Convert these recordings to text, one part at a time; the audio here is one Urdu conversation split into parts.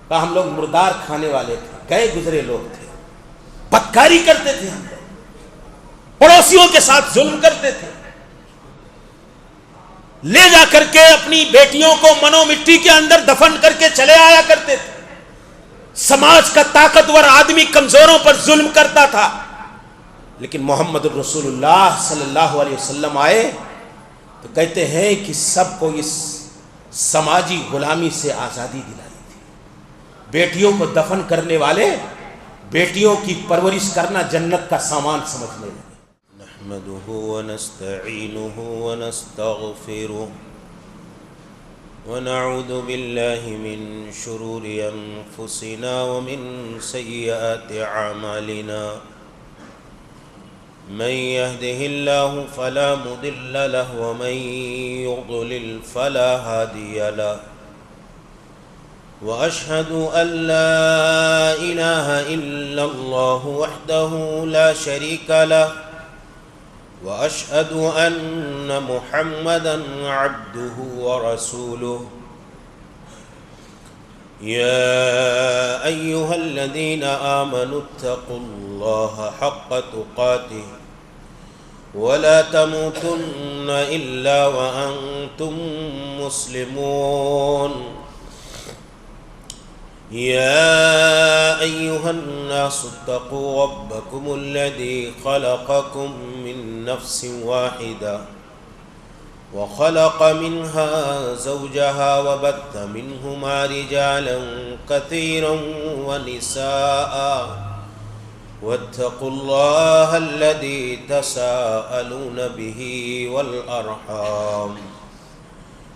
کہا ہم لوگ مردار کھانے والے تھے، گئے گزرے لوگ تھے، بدکاری کرتے تھے، ہم لوگ پڑوسیوں کے ساتھ ظلم کرتے تھے، لے جا کر کے اپنی بیٹیوں کو منو مٹی کے اندر دفن کر کے چلے آیا کرتے تھے، سماج کا طاقتور آدمی کمزوروں پر ظلم کرتا تھا۔ لیکن محمد الرسول اللہ صلی اللہ علیہ وسلم آئے تو کہتے ہیں کہ سب کو اس سماجی غلامی سے آزادی دلائی تھی۔ بیٹیوں کو دفن کرنے والے بیٹیوں کی پرورش کرنا جنت کا سامان سمجھنے لگے۔ نحمده ونستعینه ونستغفره ونعوذ بالله من شرور انفسنا ومن سیئات اعمالنا، من يهده الله فلا مضل له ومن يضلل فلا هادي له، وأشهد أن لا إله إلا الله وحده لا شريك له، وأشهد أن محمدا عبده ورسوله، يا أيها الذين آمنوا اتقوا الله حق تقاته ولا تموتن إلا وأنتم مسلمون، يا أيها الناس اتقوا ربكم الذي خلقكم من نفس واحدة وخلق منها زوجها وبث منهما رجالا كثيرا ونساء، واتقوا الله الذي تساءلون به والأرحام،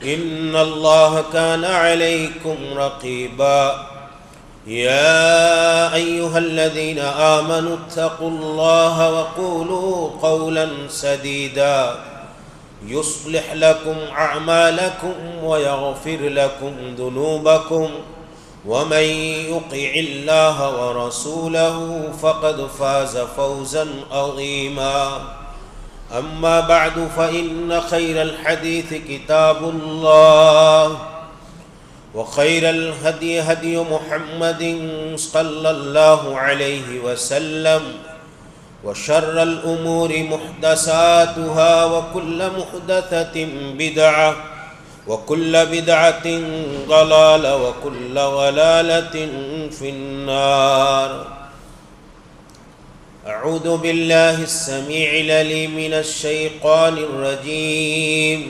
إن الله كان عليكم رقيبا، يا أيها الذين آمنوا اتقوا الله وقولوا قولا سديدا يصلح لكم أعمالكم ويغفر لكم ذنوبكم، ومن يطع الله ورسوله فقد فاز فوزا عظيما، أما بعد فإن خير الحديث كتاب الله، وخير الهدي هدي محمد صلى الله عليه وسلم، وشر الأمور محدثاتها وكل محدثة بدعة وكل بدعة ضلالة وكل ضلالة في النار۔ أعوذ بالله السميع العليم من الشيطان الرجيم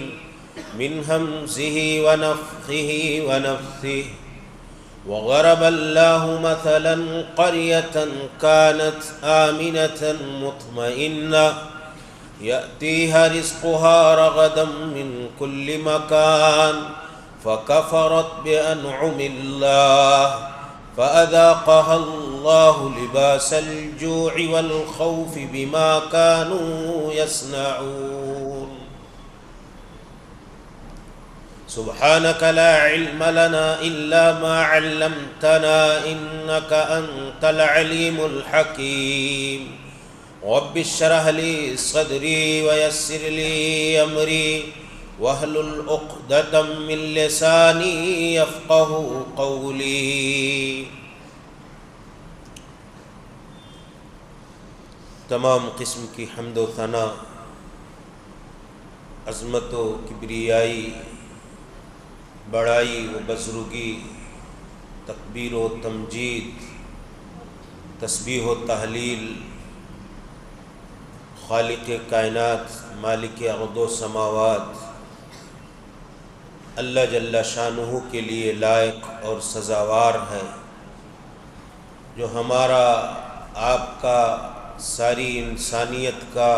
من همزه ونفخه ونفثه، وضرب الله مثلا قرية كانت آمنة مطمئنة يأتيها رزقها رغدا من كل مكان، فكفرت بأنعم الله فأذاقها الله لباس الجوع والخوف بما كانوا يصنعون۔ سبحانك لا علم لنا إلا ما علمتنا إنك أنت العليم الحكيم، رب اشرح لي صدري ويسر لي أمري واحلل عقدة من لساني يفقه قولي۔ تمام قسم کی حمد و ثنا، عظمت و کبریائی، بڑائی و بزرگی، تکبیر و تمجید، تسبیح و تحلیل خالق کائنات مالک ارض و سماوات اللہ جل شانہ کے لیے لائق اور سزاوار ہے، جو ہمارا آپ کا، ساری انسانیت کا،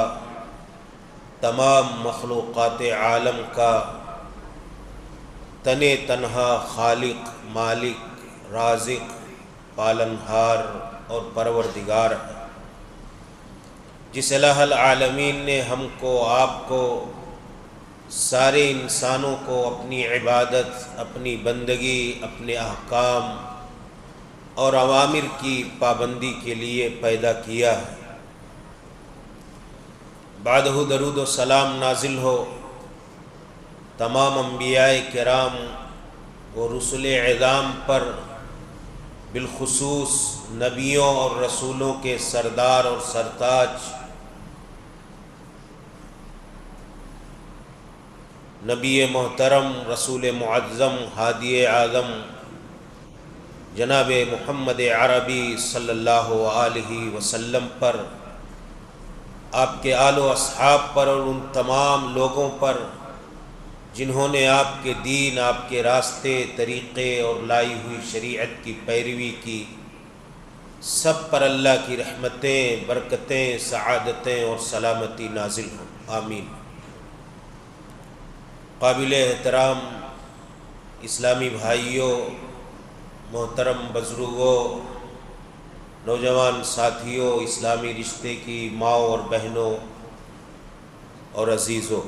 تمام مخلوقات عالم کا تنے تنہا خالق، مالک، رازق، پالنہار اور پروردگار ہے، جس الہ العالمین نے ہم کو، آپ کو، سارے انسانوں کو اپنی عبادت، اپنی بندگی، اپنے احکام اور اوامر کی پابندی کے لیے پیدا کیا ہے۔ بعدہ درود و سلام نازل ہو تمام انبیاء کرام و رسل عظام پر، بالخصوص نبیوں اور رسولوں کے سردار اور سرتاج نبی محترم رسول معظم ہادی اعظم جناب محمد عربی صلی اللہ علیہ وسلم پر، آپ کے آل و اصحاب پر اور ان تمام لوگوں پر جنہوں نے آپ کے دین، آپ کے راستے، طریقے اور لائی ہوئی شریعت کی پیروی کی، سب پر اللہ کی رحمتیں، برکتیں، سعادتیں اور سلامتی نازل ہوں، آمین۔ قابل احترام اسلامی بھائیوں، محترم بزرگوں، نوجوان ساتھیوں، اسلامی رشتے کی ماؤں اور بہنوں اور عزیزوں،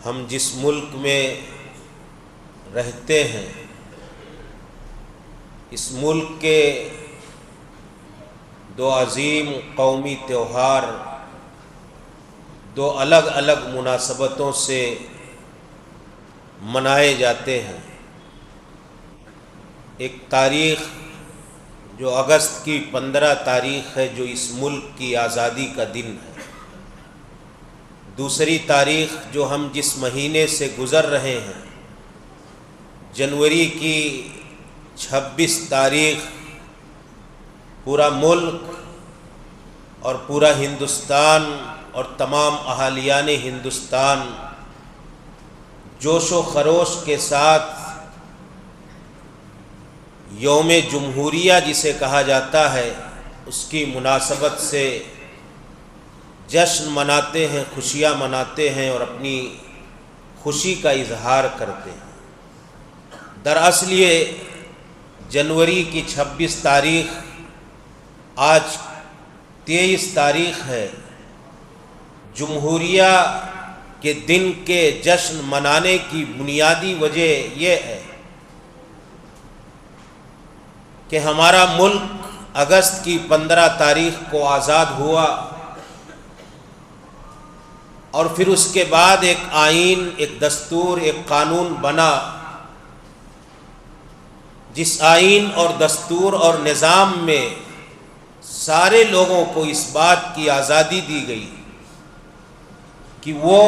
ہم جس ملک میں رہتے ہیں، اس ملک کے دو عظیم قومی تہوار دو الگ الگ مناسبتوں سے منائے جاتے ہیں۔ ایک تاریخ جو اگست کی 15 تاریخ ہے، جو اس ملک کی آزادی کا دن ہے۔ دوسری تاریخ جو ہم جس مہینے سے گزر رہے ہیں، جنوری کی 26 تاریخ، پورا ملک اور پورا ہندوستان اور تمام اہالیان ہندوستان جوش و خروش کے ساتھ یوم جمہوریہ جسے کہا جاتا ہے، اس کی مناسبت سے جشن مناتے ہیں، خوشیاں مناتے ہیں اور اپنی خوشی کا اظہار کرتے ہیں۔ دراصل یہ جنوری کی 26 تاریخ آج 23 تاریخ ہے، جمہوریہ کے دن کے جشن منانے کی بنیادی وجہ یہ ہے کہ ہمارا ملک اگست کی 15 تاریخ کو آزاد ہوا، اور پھر اس کے بعد ایک آئین، ایک دستور، ایک قانون بنا، جس آئین اور دستور اور نظام میں سارے لوگوں کو اس بات کی آزادی دی گئی کہ وہ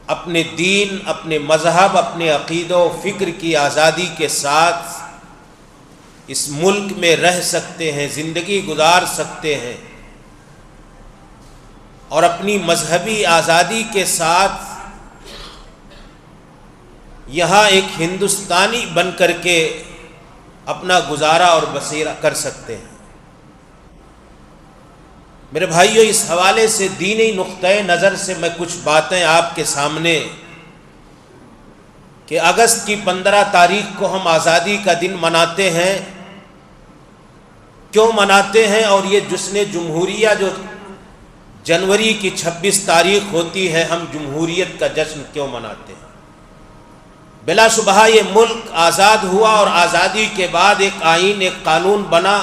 اپنے دین، اپنے مذہب، اپنے عقیدہ و فکر کی آزادی کے ساتھ اس ملک میں رہ سکتے ہیں، زندگی گزار سکتے ہیں، اور اپنی مذہبی آزادی کے ساتھ یہاں ایک ہندوستانی بن کر کے اپنا گزارا اور بسیرا کر سکتے ہیں۔ میرے بھائیو، اس حوالے سے دینی نقطۂ نظر سے میں کچھ باتیں آپ کے سامنے، کہ اگست کی 15 تاریخ کو ہم آزادی کا دن مناتے ہیں، کیوں مناتے ہیں، اور یہ جشن جمہوریہ جو جنوری کی 26 تاریخ ہوتی ہے، ہم جمہوریت کا جشن کیوں مناتے ہیں۔ بلا شبہ یہ ملک آزاد ہوا، اور آزادی کے بعد ایک آئین، ایک قانون بنا،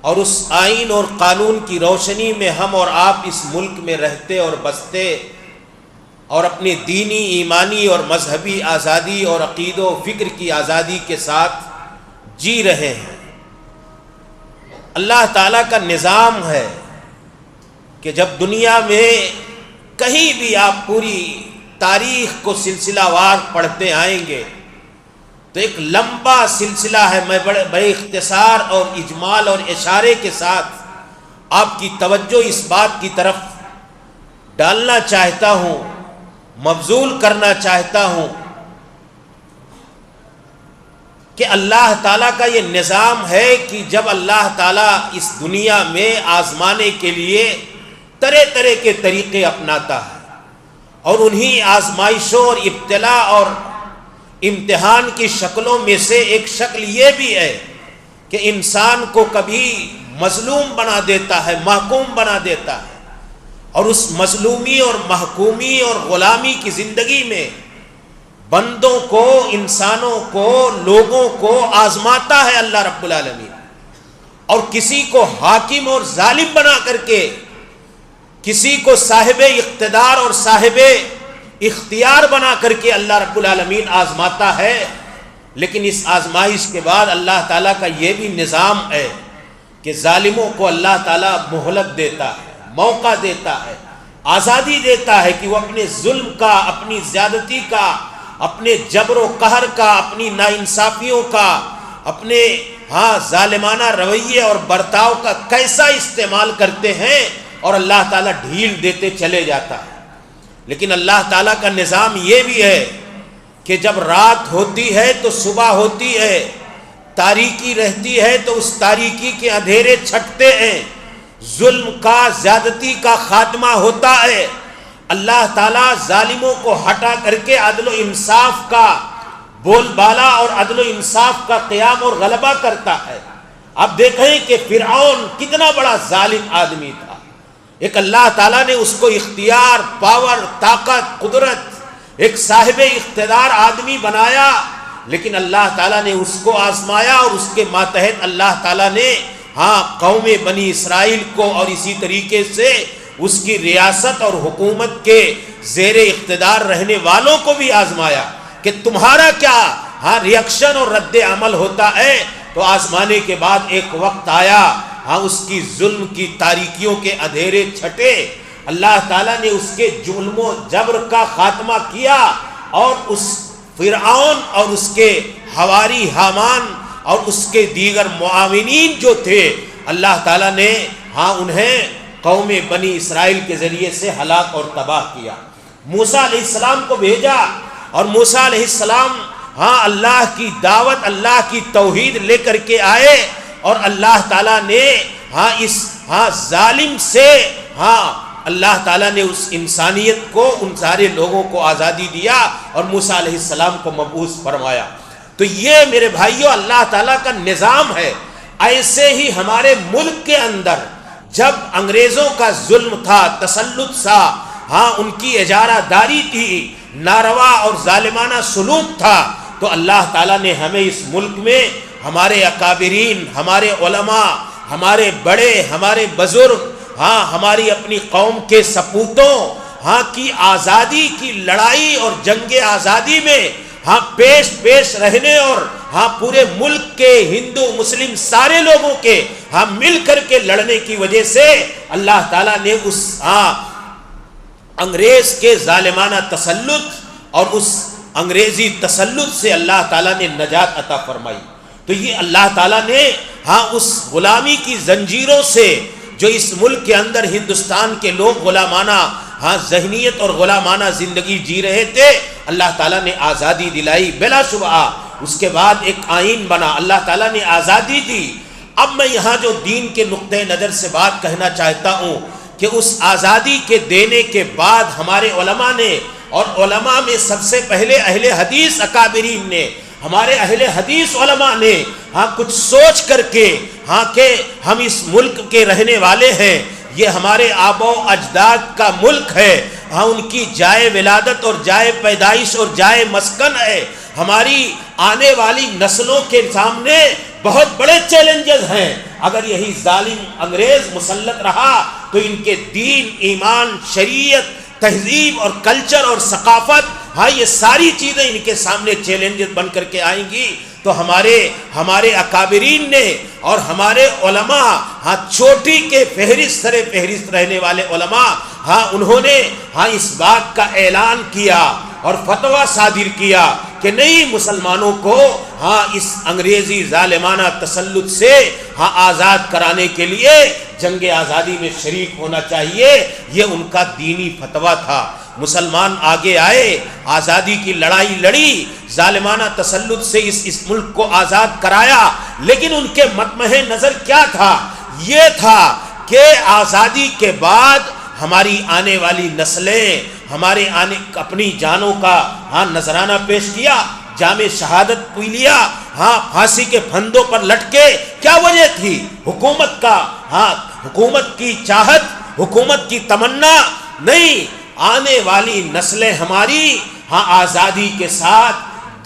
اور اس آئین اور قانون کی روشنی میں ہم اور آپ اس ملک میں رہتے اور بستے، اور اپنی دینی، ایمانی اور مذہبی آزادی اور عقیدہ و فکر کی آزادی کے ساتھ جی رہے ہیں۔ اللہ تعالیٰ کا نظام ہے کہ جب دنیا میں کہیں بھی آپ پوری تاریخ کو سلسلہ وار پڑھتے آئیں گے تو ایک لمبا سلسلہ ہے۔ میں بڑے اختصار اور اجمال اور اشارے کے ساتھ آپ کی توجہ اس بات کی طرف ڈالنا چاہتا ہوں، مبذول کرنا چاہتا ہوں کہ اللہ تعالیٰ کا یہ نظام ہے کہ جب اللہ تعالیٰ اس دنیا میں آزمانے کے لیے طرح طرح کے طریقے اپناتا ہے، اور انہی آزمائشوں اور ابتلا اور امتحان کی شکلوں میں سے ایک شکل یہ بھی ہے کہ انسان کو کبھی مظلوم بنا دیتا ہے، محکوم بنا دیتا ہے، اور اس مظلومی اور محکومی اور غلامی کی زندگی میں بندوں کو، انسانوں کو، لوگوں کو آزماتا ہے اللہ رب العالمین، اور کسی کو حاکم اور ظالم بنا کر کے کسی کو صاحب اقتدار اور صاحب اختیار بنا کر کے اللہ رب العالمین آزماتا ہے، لیکن اس آزمائش کے بعد اللہ تعالیٰ کا یہ بھی نظام ہے کہ ظالموں کو اللہ تعالیٰ مہلت دیتا ہے، موقع دیتا ہے، آزادی دیتا ہے کہ وہ اپنے ظلم کا، اپنی زیادتی کا، اپنے جبر و قہر کا، اپنی ناانصافیوں کا، اپنے ظالمانہ رویے اور برتاؤ کا کیسا استعمال کرتے ہیں، اور اللہ تعالیٰ ڈھیل دیتے چلے جاتا ہے۔ لیکن اللہ تعالیٰ کا نظام یہ بھی ہے کہ جب رات ہوتی ہے تو صبح ہوتی ہے، تاریکی رہتی ہے تو اس تاریکی کے اندھیرے چھٹتے ہیں، ظلم کا، زیادتی کا خاتمہ ہوتا ہے، اللہ تعالیٰ ظالموں کو ہٹا کر کے عدل و انصاف کا بول بالا اور عدل و انصاف کا قیام اور غلبہ کرتا ہے۔ اب دیکھیں کہ فرعون کتنا بڑا ظالم آدمی تھا، ایک اللہ تعالیٰ نے اس کو اختیار، پاور، طاقت، قدرت، ایک صاحب اقتدار آدمی بنایا، لیکن اللہ تعالیٰ نے اس کو آزمایا، اور اس کے ماتحت اللہ تعالیٰ نے قوم بنی اسرائیل کو اور اسی طریقے سے اس کی ریاست اور حکومت کے زیر اقتدار رہنے والوں کو بھی آزمایا کہ تمہارا کیا ریاکشن اور رد عمل ہوتا ہے۔ تو آزمانے کے بعد ایک وقت آیا، اس کی ظلم کی تاریکیوں کے اندھیرے چھٹے، اللہ تعالیٰ نے اس کے ظلم و جبر کا خاتمہ کیا، اور اس فرعون اور اس کے حواری حامان اور اس کے دیگر معاونین جو تھے، اللہ تعالیٰ نے انہیں قوم بنی اسرائیل کے ذریعے سے ہلاک اور تباہ کیا۔ موسیٰ علیہ السلام کو بھیجا، اور موسیٰ علیہ السلام اللہ کی دعوت، اللہ کی توحید لے کر کے آئے، اور اللہ تعالیٰ نے اس ظالم سے اللہ تعالیٰ نے اس انسانیت کو، ان سارے لوگوں کو آزادی دیا اور موسیٰ علیہ السلام کو مبعوث فرمایا۔ تو یہ میرے بھائیوں اللہ تعالیٰ کا نظام ہے۔ ایسے ہی ہمارے ملک کے اندر جب انگریزوں کا ظلم تھا، تسلط تھا، ان کی اجارہ داری تھی، ناروا اور ظالمانہ سلوک تھا، تو اللہ تعالیٰ نے ہمیں اس ملک میں ہمارے اکابرین، ہمارے علماء، ہمارے بڑے، ہمارے بزرگ، ہماری اپنی قوم کے سپوتوں کی آزادی کی لڑائی اور جنگ آزادی میں پیش رہنے، اور پورے ملک کے ہندو مسلم سارے لوگوں کے مل کر کے لڑنے کی وجہ سے اللہ تعالیٰ نے اس انگریز کے ظالمانہ تسلط اور اس انگریزی تسلط سے اللہ تعالیٰ نے نجات عطا فرمائی۔ تو یہ اللہ تعالیٰ نے اس غلامی کی زنجیروں سے جو اس ملک کے اندر ہندوستان کے لوگ غلامانہ ذہنیت اور غلامانہ زندگی جی رہے تھے، اللہ تعالیٰ نے آزادی دلائی بلا شبہ۔ اس کے بعد ایک آئین بنا، اللہ تعالیٰ نے آزادی دی۔ اب میں یہاں جو دین کے نقطۂ نظر سے بات کہنا چاہتا ہوں کہ اس آزادی کے دینے کے بعد ہمارے علماء نے، اور علماء میں سب سے پہلے اہل حدیث اکابرین نے، ہمارے اہل حدیث علماء نے کچھ سوچ کر کے کہ ہم اس ملک کے رہنے والے ہیں، یہ ہمارے آبا و اجداد کا ملک ہے، ان کی جائے ولادت اور جائے پیدائش اور جائے مسکن ہے، ہماری آنے والی نسلوں کے سامنے بہت بڑے چیلنجز ہیں۔ اگر یہی ظالم انگریز مسلط رہا تو ان کے دین، ایمان، شریعت، تہذیب اور کلچر اور ثقافت، یہ ساری چیزیں ان کے سامنے چیلنجز بن کر کے آئیں گی۔ تو ہمارے اکابرین نے اور ہمارے علماء، چوٹی کے فہرست رہنے والے علماء، انہوں نے اس بات کا اعلان کیا اور فتویٰ صادر کیا کہ نہیں، مسلمانوں کو اس انگریزی ظالمانہ تسلط سے آزاد کرانے کے لیے جنگ آزادی میں شریک ہونا چاہیے۔ یہ ان کا دینی فتویٰ تھا۔ مسلمان آگے آئے، آزادی کی لڑائی لڑی، ظالمانہ تسلط سے اس ملک کو آزاد کرایا، لیکن ان کے مطمح نظر کیا تھا؟ یہ تھا کہ آزادی کے بعد ہماری آنے والی نسلیں، ہمارے اپنی جانوں کا نذرانہ پیش کیا، جام شہادت پی لیا، پھانسی کے پھندوں پر لٹکے۔ کیا وجہ تھی؟ حکومت کی چاہت، حکومت کی تمنا نہیں، آنے والی نسلیں ہماری آزادی کے ساتھ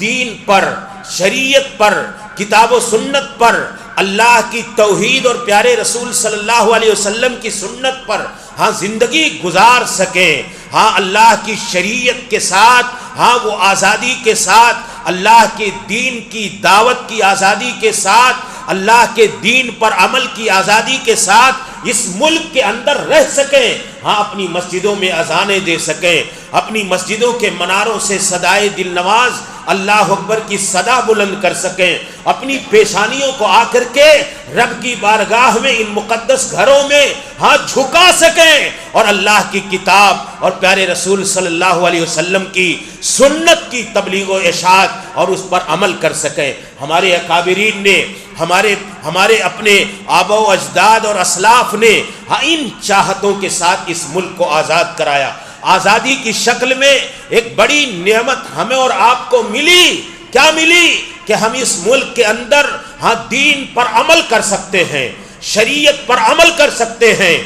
دین پر، شریعت پر، کتاب و سنت پر، اللہ کی توحید اور پیارے رسول صلی اللہ علیہ وسلم کی سنت پر ہاں زندگی گزار سکیں، ہاں اللہ کی شریعت کے ساتھ، ہاں وہ آزادی کے ساتھ، اللہ کے دین کی دعوت کی آزادی کے ساتھ، اللہ کے دین پر عمل کی آزادی کے ساتھ اس ملک کے اندر رہ سکیں، ہاں اپنی مسجدوں میں اذانیں دے سکیں، اپنی مسجدوں کے مناروں سے صدائے دل نواز اللہ اکبر کی صدا بلند کر سکیں، اپنی پیشانیوں کو آ کر کے رب کی بارگاہ میں ان مقدس گھروں میں ہاں جھکا سکیں، اور اللہ کی کتاب اور پیارے رسول صلی اللہ علیہ وسلم کی سنت کی تبلیغ و اشاعت اور اس پر عمل کر سکیں۔ ہمارے اکابرین نے، ہمارے اپنے آبا و اجداد اور اسلاف نے ہاں ان چاہتوں کے ساتھ اس ملک کو آزاد کرایا۔ آزادی کی شکل میں ایک بڑی نعمت ہمیں اور آپ کو ملی، کیا ملی؟ کہ ہم اس ملک کے اندر ہاں دین پر عمل کر سکتے ہیں، شریعت پر عمل کر سکتے ہیں،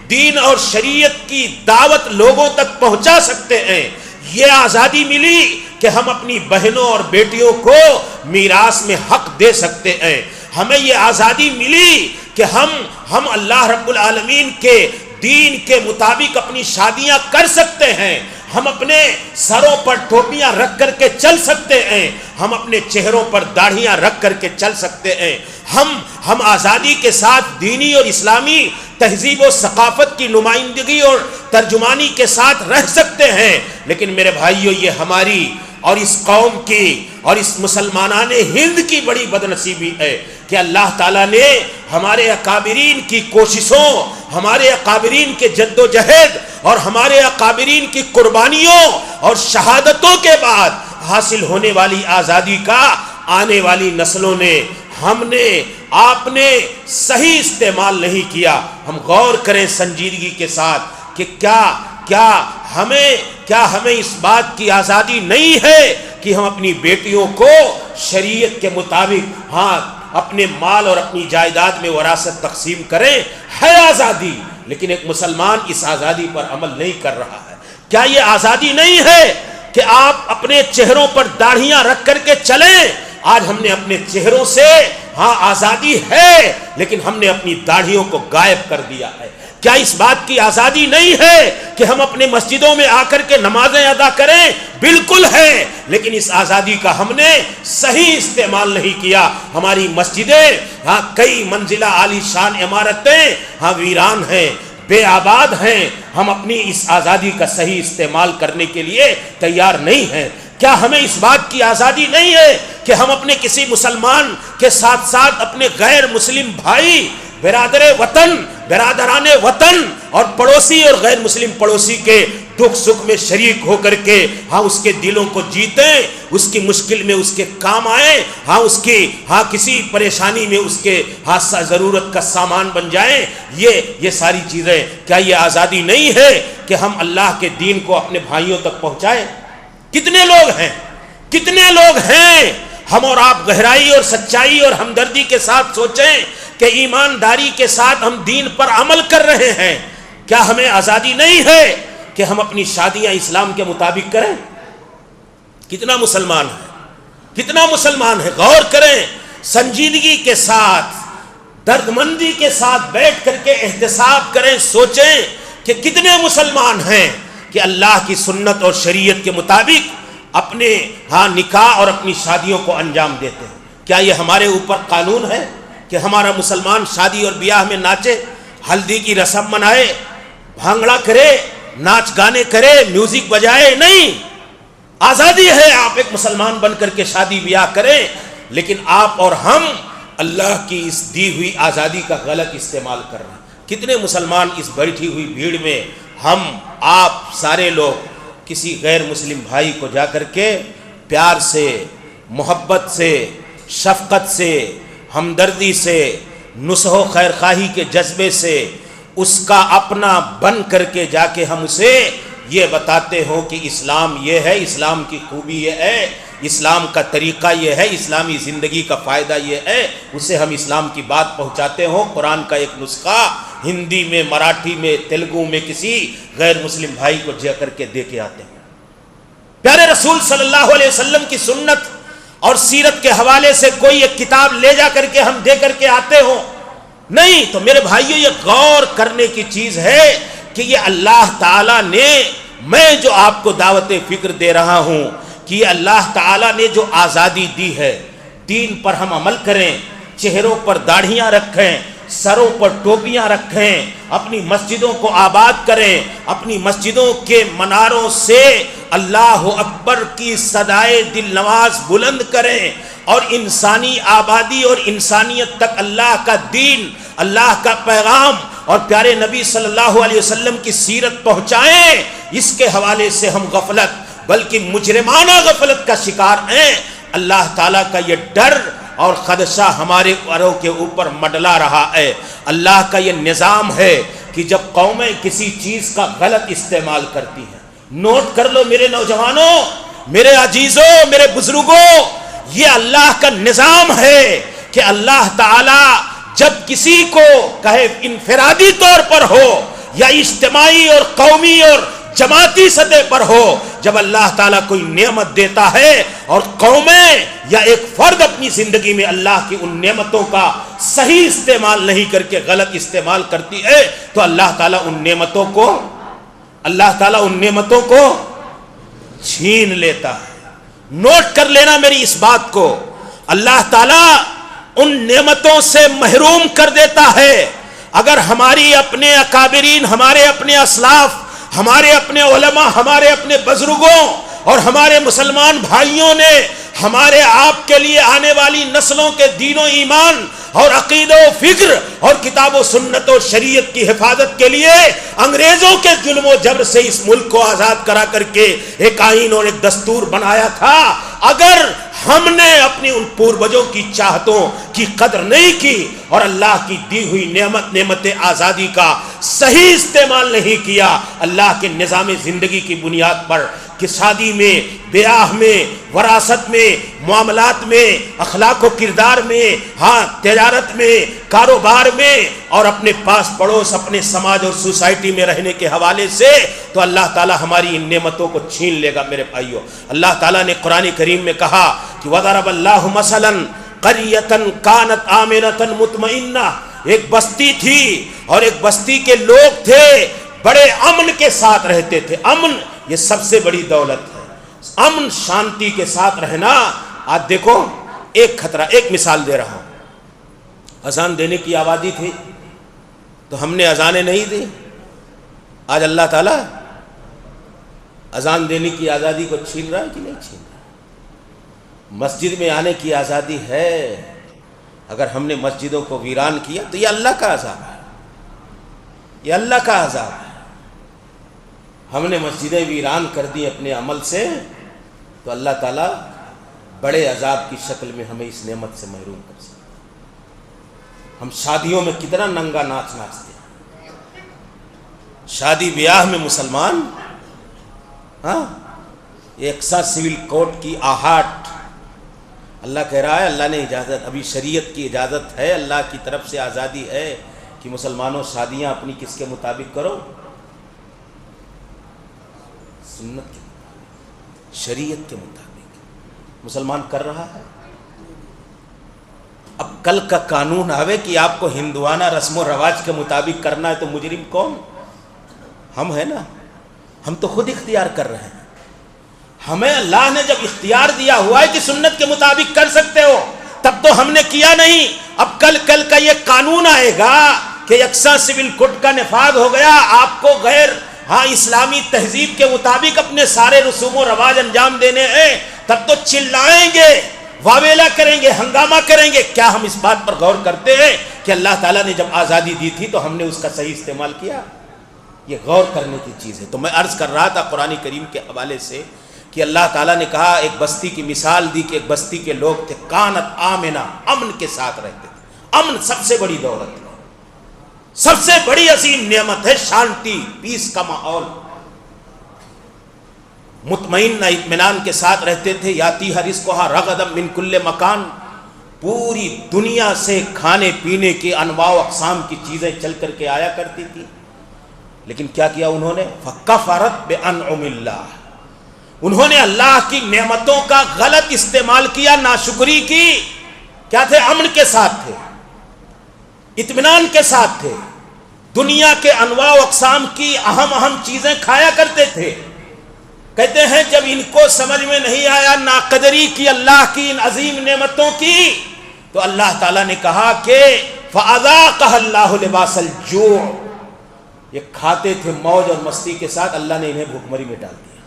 دین اور شریعت کی دعوت لوگوں تک پہنچا سکتے ہیں۔ یہ آزادی ملی کہ ہم اپنی بہنوں اور بیٹیوں کو میراث میں حق دے سکتے ہیں۔ ہمیں یہ آزادی ملی کہ ہم اللہ رب العالمین کے دین کے مطابق اپنی شادیاں کر سکتے ہیں، ہم اپنے سروں پر ٹوپیاں رکھ کر کے چل سکتے ہیں، ہم اپنے چہروں پر داڑھیاں رکھ کر کے چل سکتے ہیں، ہم آزادی کے ساتھ دینی اور اسلامی تہذیب و ثقافت کی نمائندگی اور ترجمانی کے ساتھ رہ سکتے ہیں۔ لیکن میرے بھائیو، یہ ہماری اور اس قوم کی اور اس مسلمانان ہند کی بڑی بدنصیبی ہے کہ اللہ تعالیٰ نے ہمارے اکابرین کی کوششوں، ہمارے اکابرین کے جد و جہد اور ہمارے اکابرین کی قربانیوں اور شہادتوں کے بعد حاصل ہونے والی آزادی کا آنے والی نسلوں نے، ہم نے، آپ نے صحیح استعمال نہیں کیا۔ ہم غور کریں سنجیدگی کے ساتھ کہ کیا ہمیں اس بات کی آزادی نہیں ہے کہ ہم اپنی بیٹیوں کو شریعت کے مطابق ہاں اپنے مال اور اپنی جائیداد میں وراثت تقسیم کریں؟ ہے آزادی، لیکن ایک مسلمان اس آزادی پر عمل نہیں کر رہا ہے۔ کیا یہ آزادی نہیں ہے کہ آپ اپنے چہروں پر داڑھیاں رکھ کر کے چلیں؟ آج ہم نے اپنے چہروں سے ہاں آزادی ہے، لیکن ہم نے اپنی داڑھیوں کو غائب کر دیا ہے۔ کیا اس بات کی آزادی نہیں ہے کہ ہم اپنے مسجدوں میں آ کر کے نمازیں ادا کریں؟ بالکل ہے، لیکن اس آزادی کا ہم نے صحیح استعمال نہیں کیا۔ ہماری مسجدیں ہاں کئی منزلہ عالی شان عمارتیں ہاں ویران ہیں، بے آباد ہیں۔ ہم اپنی اس آزادی کا صحیح استعمال کرنے کے لیے تیار نہیں ہیں۔ کیا ہمیں اس بات کی آزادی نہیں ہے کہ ہم اپنے کسی مسلمان کے ساتھ ساتھ اپنے غیر مسلم بھائی، برادران وطن اور پڑوسی اور غیر مسلم پڑوسی کے دکھ سکھ میں شریک ہو کر کے ہاں اس کے دلوں کو جیتیں، اس کی مشکل میں اس کے کام آئیں، ہاں اس کی ہاں کسی پریشانی میں اس کے ہاں ضرورت کا سامان بن جائیں؟ یہ ساری چیزیں، کیا یہ آزادی نہیں ہے کہ ہم اللہ کے دین کو اپنے بھائیوں تک پہنچائیں؟ کتنے لوگ ہیں ہم اور آپ گہرائی اور سچائی اور ہمدردی کے ساتھ سوچیں کہ ایمانداری کے ساتھ ہم دین پر عمل کر رہے ہیں؟ کیا ہمیں آزادی نہیں ہے کہ ہم اپنی شادیاں اسلام کے مطابق کریں؟ کتنا مسلمان ہے؟ غور کریں، سنجیدگی کے ساتھ، درد مندی کے ساتھ بیٹھ کر کے احتساب کریں، سوچیں کہ کتنے مسلمان ہیں کہ اللہ کی سنت اور شریعت کے مطابق اپنے ہاں نکاح اور اپنی شادیوں کو انجام دیتے ہیں۔ کیا یہ ہمارے اوپر قانون ہے کہ ہمارا مسلمان شادی اور بیاہ میں ناچے، ہلدی کی رسم منائے، بھانگڑا کرے، ناچ گانے کرے، میوزک بجائے؟ نہیں، آزادی ہے، آپ ایک مسلمان بن کر کے شادی بیاہ کریں، لیکن آپ اور ہم اللہ کی اس دی ہوئی آزادی کا غلط استعمال کر رہے ہیں۔ کتنے مسلمان اس بیٹھی ہوئی بھیڑ میں، ہم آپ سارے لوگ کسی غیر مسلم بھائی کو جا کر کے پیار سے، محبت سے، شفقت سے، ہمدردی سے، نصح و خیر خواہی کے جذبے سے اس کا اپنا بن کر کے جا کے ہم اسے یہ بتاتے ہوں کہ اسلام یہ ہے، اسلام کی خوبی یہ ہے، اسلام کا طریقہ یہ ہے، اسلامی زندگی کا فائدہ یہ ہے، اسے ہم اسلام کی بات پہنچاتے ہوں، قرآن کا ایک نسخہ ہندی میں، مراٹھی میں، تیلگو میں کسی غیر مسلم بھائی کو جا کر کے دے کے آتے ہیں۔ پیارے رسول صلی اللہ علیہ وسلم کی سنت اور سیرت کے حوالے سے کوئی ایک کتاب لے جا کر کے ہم دے کر کے آتے ہوں؟ نہیں۔ تو میرے بھائیو، یہ غور کرنے کی چیز ہے کہ یہ اللہ تعالیٰ نے، میں جو آپ کو دعوت فکر دے رہا ہوں کہ یہ اللہ تعالیٰ نے جو آزادی دی ہے، دین پر ہم عمل کریں، چہروں پر داڑھیاں رکھیں، سروں پر ٹوپیاں رکھیں، اپنی مسجدوں کو آباد کریں، اپنی مسجدوں کے مناروں سے اللہ اکبر کی صدائے دل نواز بلند کریں، اور انسانی آبادی اور انسانیت تک اللہ کا دین، اللہ کا پیغام اور پیارے نبی صلی اللہ علیہ وسلم کی سیرت پہنچائیں۔ اس کے حوالے سے ہم غفلت بلکہ مجرمانہ غفلت کا شکار ہیں۔ اللہ تعالیٰ کا یہ ڈر اور خدشہ ہمارے گھروں کے اوپر مڈلا رہا ہے۔ اللہ کا یہ نظام ہے کہ جب قومیں کسی چیز کا غلط استعمال کرتی ہیں، نوٹ کر لو میرے نوجوانوں، میرے عزیزوں، میرے بزرگوں، یہ اللہ کا نظام ہے کہ اللہ تعالیٰ جب کسی کو کہے انفرادی طور پر ہو یا اجتماعی اور قومی اور جماعتی سطح پر ہو، جب اللہ تعالیٰ کوئی نعمت دیتا ہے اور قومیں یا ایک فرد اپنی زندگی میں اللہ کی ان نعمتوں کا صحیح استعمال نہیں کر کے غلط استعمال کرتی ہے، تو اللہ تعالیٰ ان نعمتوں کو چھین لیتا ہے۔ نوٹ کر لینا میری اس بات کو، اللہ تعالیٰ ان نعمتوں سے محروم کر دیتا ہے اگر ہماری اپنے اکابرین، ہمارے اپنے اسلاف، ہمارے اپنے علماء، ہمارے اپنے بزرگوں اور ہمارے مسلمان بھائیوں نے ہمارے آپ کے لیے آنے والی نسلوں کے دین و ایمان اور عقیدہ و فکر اور کتاب و سنت و شریعت کی حفاظت کے لیے انگریزوں کے ظلم و جبر سے اس ملک کو آزاد کرا کر کے ایک آئین اور ایک دستور بنایا تھا۔ اگر ہم نے اپنی ان پوروجوں کی چاہتوں کی قدر نہیں کی اور اللہ کی دی ہوئی نعمت آزادی کا صحیح استعمال نہیں کیا، اللہ کے نظام زندگی کی بنیاد پر کہ شادی میں، بیاہ میں، وراثت میں، معاملات میں، اخلاق و کردار میں، ہاں تجارت میں، کاروبار میں اور اپنے پاس پڑوس، اپنے سماج اور سوسائٹی میں رہنے کے حوالے سے، تو اللہ تعالیٰ ہماری ان نعمتوں کو چھین لے گا۔ میرے بھائیوں، اللہ تعالیٰ نے قرآن کریم میں کہا کہ وَضَرَبَ اللَّهُ مَثَلًا قَرْيَةً كَانَتْ آمِنَةً مُطْمَئِنَّةً، ایک بستی تھی اور ایک بستی کے لوگ تھے، بڑے امن کے ساتھ رہتے تھے۔ امن یہ سب سے بڑی دولت ہے، امن شانتی کے ساتھ رہنا۔ آج دیکھو ایک خطرہ، ایک مثال دے رہا ہوں، اذان دینے کی آبادی تھی تو ہم نے اذانیں نہیں دی۔ آج اللہ تعالیٰ اذان دینے کی آزادی کو چھین رہا ہے کہ نہیں چھین رہا؟ مسجد میں آنے کی آزادی ہے، اگر ہم نے مسجدوں کو ویران کیا تو یہ اللہ کا عذاب ہے، یہ اللہ کا عذاب ہے۔ ہم نے مسجدیں ویران کر دی اپنے عمل سے تو اللہ تعالیٰ بڑے عذاب کی شکل میں ہمیں اس نعمت سے محروم کر سکتے۔ ہم شادیوں میں کتنا ننگا ناچ ناچتے ہیں، شادی بیاہ میں مسلمان، ہاں یکساں سول کوڈ کی آہٹ، اللہ کہہ رہا ہے، اللہ نے اجازت، ابھی شریعت کی اجازت ہے، اللہ کی طرف سے آزادی ہے کہ مسلمانوں شادیاں اپنی کس کے مطابق کرو، سنت کے مطابق، شریعت کے مطابق۔ مسلمان کر رہا ہے۔ اب کل کا قانون آوے کہ آپ کو ہندوانہ رسم و رواج کے مطابق کرنا ہے تو مجرم کون؟ ہم ہیں نا، ہم تو خود اختیار کر رہے ہیں۔ ہمیں اللہ نے جب اختیار دیا ہوا ہے کہ سنت کے مطابق کر سکتے ہو، تب تو ہم نے کیا نہیں۔ اب کل کا یہ قانون آئے گا کہ یکساں سول کوڈ کا نفاذ ہو گیا، آپ کو غیر اسلامی تہذیب کے مطابق اپنے سارے رسوم و رواج انجام دینے ہیں، تب تو چلائیں گے، واویلا کریں گے، ہنگامہ کریں گے۔ کیا ہم اس بات پر غور کرتے ہیں کہ اللہ تعالیٰ نے جب آزادی دی تھی تو ہم نے اس کا صحیح استعمال کیا؟ یہ غور کرنے کی چیز ہے۔ تو میں عرض کر رہا تھا قرآن کریم کے حوالے سے کہ اللہ تعالیٰ نے کہا، ایک بستی کی مثال دی کہ ایک بستی کے لوگ تھے، کانت آمنہ، امن کے ساتھ رہتے تھے۔ امن سب سے بڑی دولت ہے، سب سے بڑی عظیم نعمت ہے، شانتی، پیس کا ماحول، مطمئن اطمینان کے ساتھ رہتے تھے۔ یاتی رزقھا رغدا من کل مکان، پوری دنیا سے کھانے پینے کی انواع و اقسام کی چیزیں چل کر کے آیا کرتی تھی، لیکن کیا کیا انہوں نے؟ فکفرت بانعم اللہ، انہوں نے اللہ کی نعمتوں کا غلط استعمال کیا، ناشکری کی۔ کیا تھے؟ امن کے ساتھ تھے، اطمینان کے ساتھ تھے، دنیا کے انواع و اقسام کی اہم اہم چیزیں کھایا کرتے تھے. کہتے ہیں جب ان کو سمجھ میں نہیں آیا ناقدری کی اللہ کی ان عظیم نعمتوں کی, تو اللہ تعالیٰ نے کہا کہ فَأَذَاقَهَا اللَّهُ لِبَاسَ الْجُوعِ, یہ کھاتے تھے موج اور مستی کے ساتھ, اللہ نے انہیں بھوکمری میں ڈال دیا,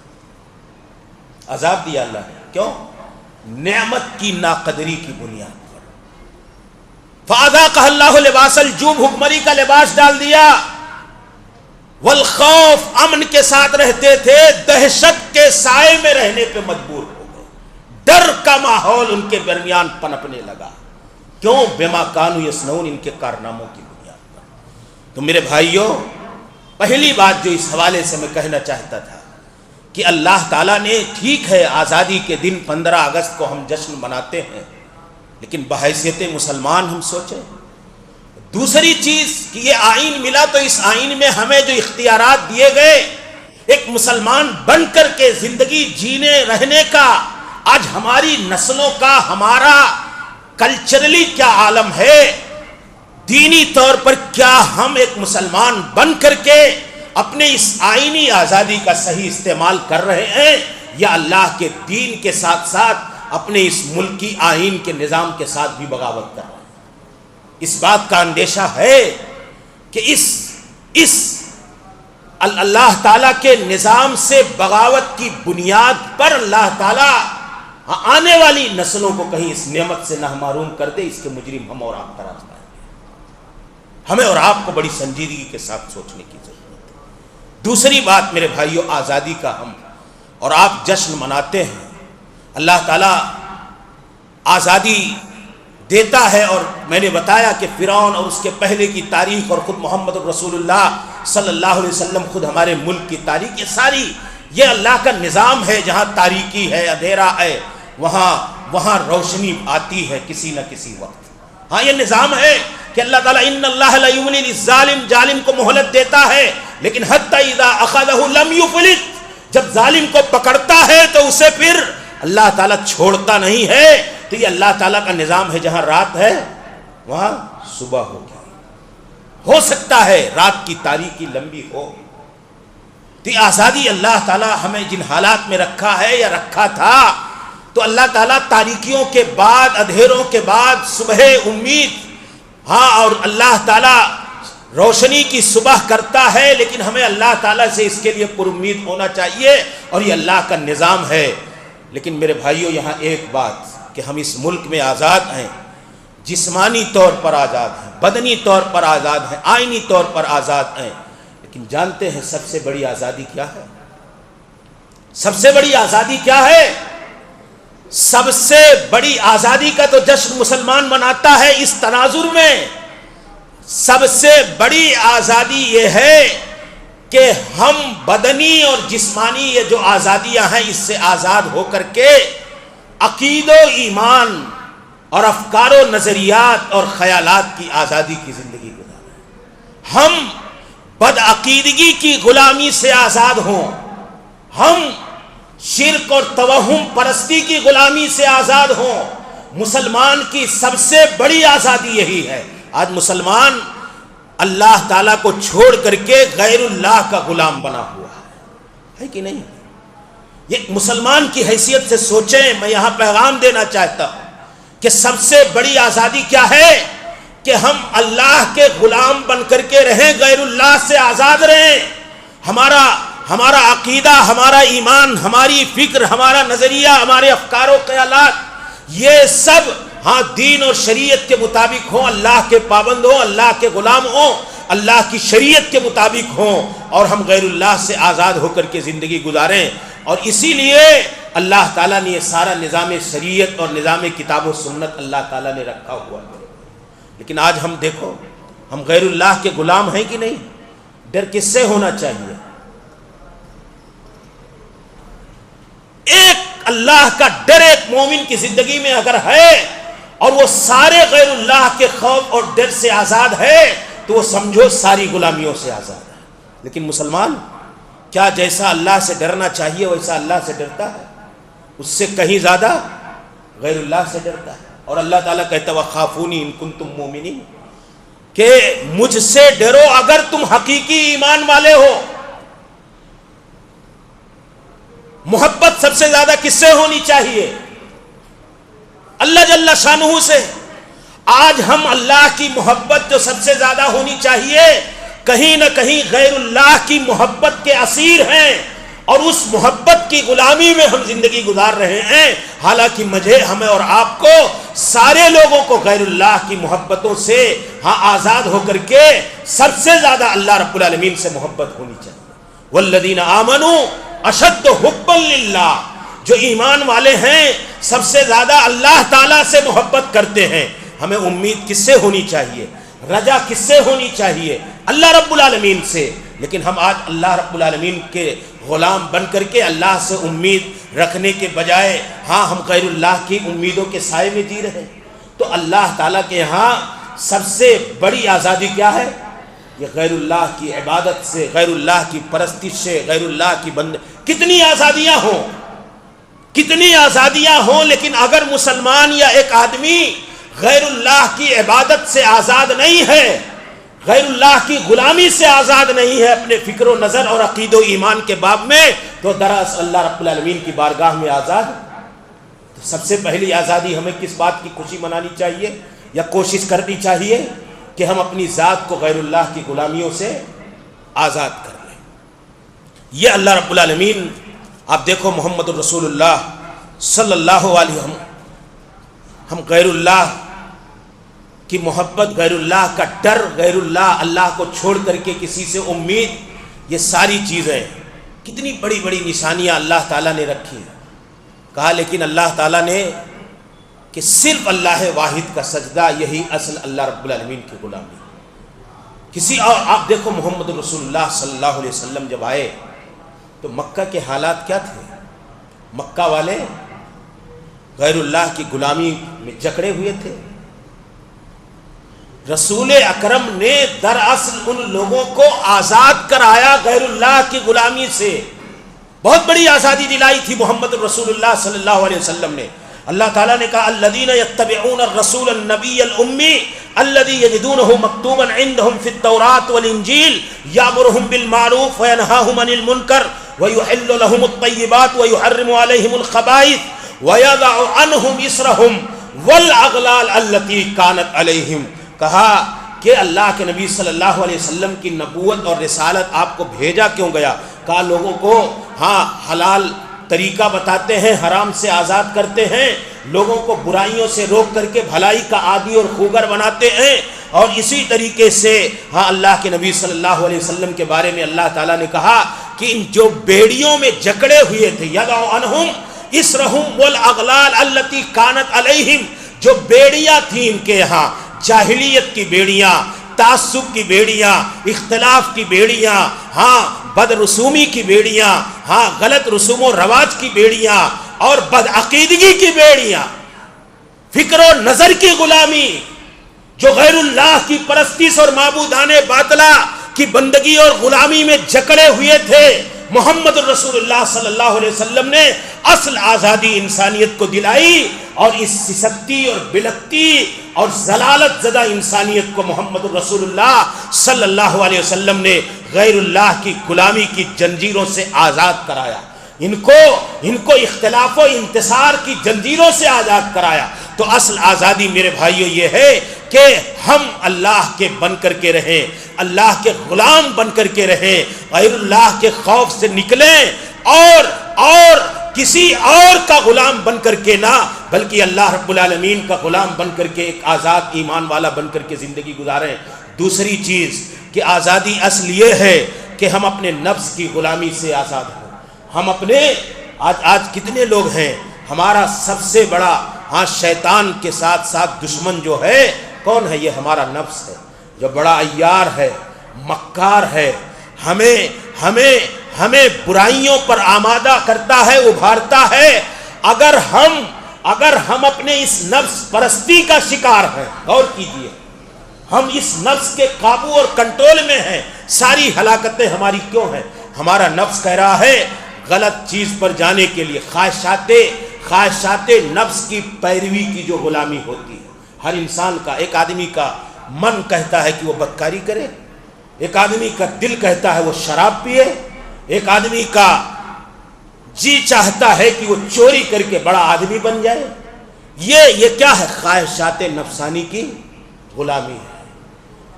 عذاب دیا اللہ نے. کیوں؟ نعمت کی ناقدری کی بنیاد پر. فَأَذَاقَهَا اللَّهُ لِبَاسَ الْجُوعِ, بھوکمری کا لباس ڈال دیا. والخوف, امن کے ساتھ رہتے تھے, دہشت کے سائے میں رہنے پہ مجبور ہو گئے. ڈر کا ماحول ان کے درمیان پنپنے لگا. کیوں؟ بما کانوا یصنعون, ان کے کارناموں کی بنیاد پر. تو میرے بھائیوں, پہلی بات جو اس حوالے سے میں کہنا چاہتا تھا کہ اللہ تعالیٰ نے, ٹھیک ہے آزادی کے دن 15 اگست کو ہم جشن مناتے ہیں, لیکن بحیثیت مسلمان ہم سوچیں. دوسری چیز کہ یہ آئین ملا تو اس آئین میں ہمیں جو اختیارات دیے گئے, ایک مسلمان بن کر کے زندگی جینے رہنے کا, آج ہماری نسلوں کا ہمارا کلچرلی کیا عالم ہے, دینی طور پر کیا ہم ایک مسلمان بن کر کے اپنے اس آئینی آزادی کا صحیح استعمال کر رہے ہیں, یا اللہ کے دین کے ساتھ ساتھ اپنے اس ملکی آئین کے نظام کے ساتھ بھی بغاوت کر رہے ہیں. اس بات کا اندیشہ ہے کہ اس اللہ تعالیٰ کے نظام سے بغاوت کی بنیاد پر اللہ تعالیٰ آنے والی نسلوں کو کہیں اس نعمت سے نہ محروم کر دے. اس کے مجرم ہم اور آپ قرار پائیں گے. ہمیں اور آپ کو بڑی سنجیدگی کے ساتھ سوچنے کی ضرورت ہے. دوسری بات میرے بھائیوں, آزادی کا ہم اور آپ جشن مناتے ہیں. اللہ تعالیٰ آزادی دیتا ہے, اور میں نے بتایا کہ فرعون اور اس کے پہلے کی تاریخ اور خود محمد رسول اللہ صلی اللہ علیہ وسلم, خود ہمارے ملک کی تاریخ, یہ ساری یہ اللہ کا نظام ہے. جہاں تاریکی ہے, اندھیرا ہے, وہاں روشنی آتی ہے کسی نہ کسی وقت. ہاں یہ نظام ہے کہ اللہ تعالیٰ ان اللہ لا یملی للظالم, ظالم کو مہلت دیتا ہے, لیکن حتی اذا اخذہ لم یفلت, جب ظالم کو پکڑتا ہے تو اسے پھر اللہ تعالیٰ چھوڑتا نہیں ہے. تو یہ اللہ تعالیٰ کا نظام ہے, جہاں رات ہے وہاں صبح ہوگی. ہو سکتا ہے رات کی تاریکی لمبی ہو. تو یہ آزادی اللہ تعالیٰ ہمیں جن حالات میں رکھا ہے یا رکھا تھا, تو اللہ تعالیٰ تاریکیوں کے بعد, اندھیروں کے بعد صبح امید, ہاں, اور اللہ تعالیٰ روشنی کی صبح کرتا ہے. لیکن ہمیں اللہ تعالیٰ سے اس کے لیے پر امید ہونا چاہیے, اور یہ اللہ کا نظام ہے. لیکن میرے بھائیوں, یہاں ایک بات کہ ہم اس ملک میں آزاد ہیں, جسمانی طور پر آزاد ہیں, بدنی طور پر آزاد ہیں, آئینی طور پر آزاد ہیں, لیکن جانتے ہیں سب سے بڑی آزادی کیا ہے؟ سب سے بڑی آزادی کیا ہے؟ سب سے بڑی آزادی کا تو جشن مسلمان مناتا ہے اس تناظر میں. سب سے بڑی آزادی یہ ہے کہ ہم بدنی اور جسمانی یہ جو آزادیاں ہیں, اس سے آزاد ہو کر کے عقید و ایمان اور افکار و نظریات اور خیالات کی آزادی کی زندگی گزاریں. ہم بدعقیدگی کی غلامی سے آزاد ہوں, ہم شرک اور توہم پرستی کی غلامی سے آزاد ہوں. مسلمان کی سب سے بڑی آزادی یہی ہے. آج مسلمان اللہ تعالیٰ کو چھوڑ کر کے غیر اللہ کا غلام بنا ہوا ہے کہ نہیں؟ یہ مسلمان کی حیثیت سے سوچیں. میں یہاں پیغام دینا چاہتا ہوں کہ سب سے بڑی آزادی کیا ہے کہ ہم اللہ کے غلام بن کر کے رہیں, غیر اللہ سے آزاد رہیں. ہمارا عقیدہ, ہمارا ایمان, ہماری فکر, ہمارا نظریہ, ہمارے افکار و خیالات, یہ سب ہاں دین اور شریعت کے مطابق ہوں, اللہ کے پابند ہوں, اللہ کے غلام ہوں, اللہ کی شریعت کے مطابق ہوں, اور ہم غیر اللہ سے آزاد ہو کر کے زندگی گزاریں. اور اسی لیے اللہ تعالیٰ نے یہ سارا نظام شریعت اور نظام کتاب و سنت اللہ تعالیٰ نے رکھا ہوا ہے. لیکن آج ہم دیکھو, ہم غیر اللہ کے غلام ہیں کہ نہیں؟ ڈر کس سے ہونا چاہیے؟ ایک اللہ کا ڈر ایک مومن کی زندگی میں اگر ہے, اور وہ سارے غیر اللہ کے خوف اور ڈر سے آزاد ہے, تو وہ سمجھو ساری غلامیوں سے آزاد ہے. لیکن مسلمان کیا جیسا اللہ سے ڈرنا چاہیے ویسا اللہ سے ڈرتا ہے؟ اس سے کہیں زیادہ غیر اللہ سے ڈرتا ہے. اور اللہ تعالیٰ کہتا ہے وَخَافُونِي إِن كُنتُم مُؤْمِنِينَ, کہ مجھ سے ڈرو اگر تم حقیقی ایمان والے ہو. محبت سب سے زیادہ کس سے ہونی چاہیے؟ اللہ جل شانہ سے. آج ہم اللہ کی محبت جو سب سے زیادہ ہونی چاہیے، کہیں نہ کہیں غیر اللہ کی محبت کے اسیر ہیں، اور اس محبت کی غلامی میں ہم زندگی گزار رہے ہیں. حالانکہ مجھے، ہمیں اور آپ کو، سارے لوگوں کو غیر اللہ کی محبتوں سے آزاد ہو کر کے سب سے زیادہ اللہ رب العالمین سے محبت ہونی چاہیے. والذین آمنوا اشد حبا للہ، جو ایمان والے ہیں سب سے زیادہ اللہ تعالیٰ سے محبت کرتے ہیں. ہمیں امید کس سے ہونی چاہیے؟ رجا کس سے ہونی چاہیے؟ اللہ رب العالمین سے. لیکن ہم آج اللہ رب العالمین کے غلام بن کر کے اللہ سے امید رکھنے کے بجائے ہم غیر اللہ کی امیدوں کے سائے میں جی رہے ہیں. تو اللہ تعالیٰ کے یہاں سب سے بڑی آزادی کیا ہے؟ یہ غیر اللہ کی عبادت سے، غیر اللہ کی پرستش سے، غیر اللہ کی کتنی آزادیاں ہوں، کتنی آزادیاں ہوں، لیکن اگر مسلمان یا ایک آدمی غیر اللہ کی عبادت سے آزاد نہیں ہے، غیر اللہ کی غلامی سے آزاد نہیں ہے اپنے فکر و نظر اور عقید و ایمان کے باب میں، تو دراصل اللہ رب العالمین کی بارگاہ میں آزاد. تو سب سے پہلی آزادی ہمیں کس بات کی خوشی منانی چاہیے یا کوشش کرنی چاہیے؟ کہ ہم اپنی ذات کو غیر اللہ کی غلامیوں سے آزاد کر لیں. یہ اللہ رب العالمین، آپ دیکھو محمد الرسول اللہ صلی اللہ علیہ وسلم، ہم غیر اللہ کی محبت، غیر اللہ کا ڈر، غیر اللہ کو چھوڑ کر کے کسی سے امید، یہ ساری چیزیں کتنی بڑی بڑی نشانیاں اللہ تعالیٰ نے رکھی. کہا لیکن اللہ تعالیٰ نے کہ صرف اللہ واحد کا سجدہ، یہی اصل اللہ رب العالمین کی غلامی. کسی اور، آپ دیکھو محمد رسول اللہ صلی اللہ علیہ وسلم جب آئے تو مکہ کے حالات کیا تھے؟ مکہ والے غیر اللہ کی غلامی میں جکڑے ہوئے تھے. رسول اکرم نے دراصل ان لوگوں کو آزاد کرایا غیر اللہ کی غلامی سے. بہت بڑی آزادی دلائی تھی محمد رسول اللہ صلی اللہ علیہ وسلم نے. اللہ تعالیٰ نے کہا الذین یتبعون الرسول النبی الامی الذی یجدونہ مکتوبا عندہم فی التوراۃ والانجیل یامرہم بالمعروف وینہاہم عن المنکر ویحل لہم الطیبات ویحرم علیہم الخبائث وَيَضَعُ عَنْهُمْ إِصْرَهُمْ وَالْأَغْلَالَ الَّتِي كَانَتْ عَلَيْهِمْ. کہا کہ اللہ کے نبی صلی اللہ علیہ وسلم کی نبوت اور رسالت آپ کو بھیجا کیوں گیا؟ کہا لوگوں کو حلال طریقہ بتاتے ہیں، حرام سے آزاد کرتے ہیں، لوگوں کو برائیوں سے روک کر کے بھلائی کا عادی اور خوگر بناتے ہیں. اور اسی طریقے سے اللہ کے نبی صلی اللہ علیہ وسلم کے بارے میں اللہ تعالیٰ نے کہا کہ ان جو بیڑیوں میں جکڑے ہوئے تھے، یَضَعُ عَنْهُمْ اسرہم والاغلال التی کانت علیہم، جو بیڑیاں تھیں ان کے یہاں، جاہلیت کی بیڑیاں، تعصب کی بیڑیاں، اختلاف کی بیڑیاں، بد رسومی کی بیڑیاں، غلط رسوم و رواج کی بیڑیاں اور بدعقیدگی کی بیڑیاں، فکر و نظر کی غلامی، جو غیر اللہ کی پرستش اور معبودان باطلہ کی بندگی اور غلامی میں جکڑے ہوئے تھے. محمد الرسول اللہ صلی اللہ علیہ وسلم نے اصل آزادی انسانیت کو دلائی، اور اس سستی اور بلکتی اور ضلالت زدہ انسانیت کو محمد الرسول اللہ صلی اللہ علیہ وسلم نے غیر اللہ کی غلامی کی جنجیروں سے آزاد کرایا. ان کو اختلاف و انتصار کی جنجیروں سے آزاد کرایا. تو اصل آزادی میرے بھائیوں یہ ہے کہ ہم اللہ کے بن کر کے رہیں، اللہ کے غلام بن کر کے رہیں، غیر اللہ کے خوف سے نکلیں، اور کسی اور کا غلام بن کر کے نہ، بلکہ اللہ رب العالمین کا غلام بن کر کے ایک آزاد ایمان والا بن کر کے زندگی گزاریں. دوسری چیز کہ آزادی اصل یہ ہے کہ ہم اپنے نفس کی غلامی سے آزاد ہوں. ہم اپنے آج کتنے لوگ ہیں، ہمارا سب سے بڑا شیطان کے ساتھ ساتھ دشمن جو ہے کون ہے؟ یہ ہمارا نفس ہے، جو بڑا عیار ہے، مکار ہے، ہمیں برائیوں پر آمادہ کرتا ہے، ابھارتا ہے. اگر ہم اپنے اس نفس پرستی کا شکار ہیں، غور کیجئے، ہم اس نفس کے قابو اور کنٹرول میں ہیں، ساری ہلاکتیں ہماری کیوں ہیں؟ ہمارا نفس کہہ رہا ہے غلط چیز پر جانے کے لیے. خواہشات نفس کی پیروی کی جو غلامی ہوتی ہے ہر انسان کا، ایک آدمی کا من کہتا ہے کہ وہ بدکاری کرے، ایک آدمی کا دل کہتا ہے وہ شراب پیے، ایک آدمی کا جی چاہتا ہے کہ وہ چوری کر کے بڑا آدمی بن جائے۔ یہ کیا ہے؟ خواہشات نفسانی کی غلامی ہے۔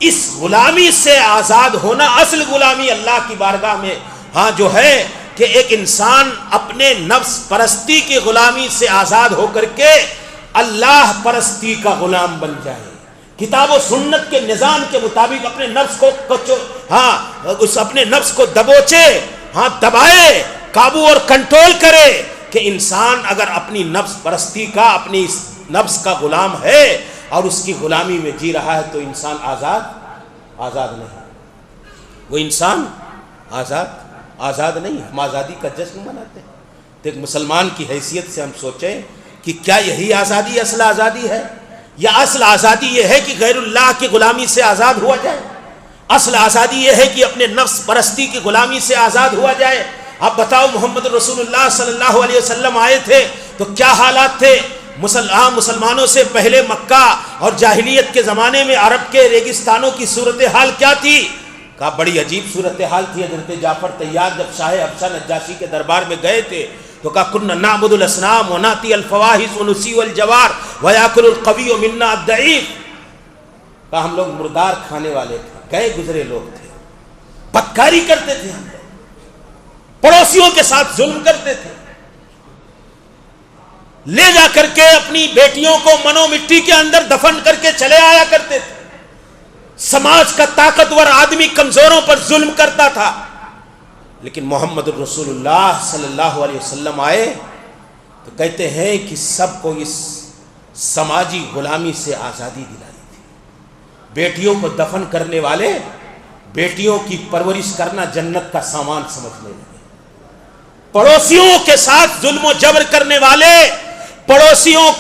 اس غلامی سے آزاد ہونا، اصل غلامی اللہ کی بارگاہ میں جو ہے کہ ایک انسان اپنے نفس پرستی کی غلامی سے آزاد ہو کر کے اللہ پرستی کا غلام بن جائے، کتاب و سنت کے نظام کے مطابق اپنے نفس کو اپنے نفس کو دبوچے، دبائے، قابو اور کنٹرول کرے کہ انسان اگر اپنی نفس پرستی کا، اپنی اس نفس کا غلام ہے اور اس کی غلامی میں جی رہا ہے تو انسان آزاد نہیں، وہ انسان آزاد نہیں ہے۔ ہم آزادی کا جشن مناتے ہیں تو ایک مسلمان کی حیثیت سے ہم سوچیں کہ کیا یہی آزادی اصل آزادی ہے، یا اصل آزادی یہ ہے کہ غیر اللہ کی غلامی سے آزاد ہوا جائے؟ اصل آزادی یہ ہے کہ اپنے نفس پرستی کی غلامی سے آزاد ہوا جائے۔ اب بتاؤ، محمد رسول اللہ صلی اللہ علیہ وسلم آئے تھے تو کیا حالات تھے؟ مسلمانوں سے پہلے مکہ اور جاہلیت کے زمانے میں عرب کے ریگستانوں کی صورتحال کیا تھی؟ کہا بڑی عجیب صورتحال تھی۔ حضرت جعفر طیار جب شاہ حبشہ نجاشی کے دربار میں گئے تھے تو کہا کنا نعبد الاصنام وناتی الفواحش ونسیء الجوار ویاکل القوی منا الضعیف۔ کہا ہم لوگ مردار کھانے والے تھے، گئے گزرے لوگ تھے، بدکاری کرتے تھے، ہم پڑوسیوں کے ساتھ ظلم کرتے تھے، لے جا کر کے اپنی بیٹیوں کو منو مٹی کے اندر دفن کر کے چلے آیا کرتے تھے، سماج کا طاقتور آدمی کمزوروں پر ظلم کرتا تھا۔ لیکن محمد رسول اللہ صلی اللہ علیہ وسلم آئے تو کہتے ہیں کہ سب کو اس سماجی غلامی سے آزادی دلائی تھی۔ بیٹیوں کو دفن کرنے والے بیٹیوں کی پرورش کرنا جنت کا سامان سمجھنے لگے، پڑوسیوں کے ساتھ ظلم و جبر کرنے والے پڑوسیوں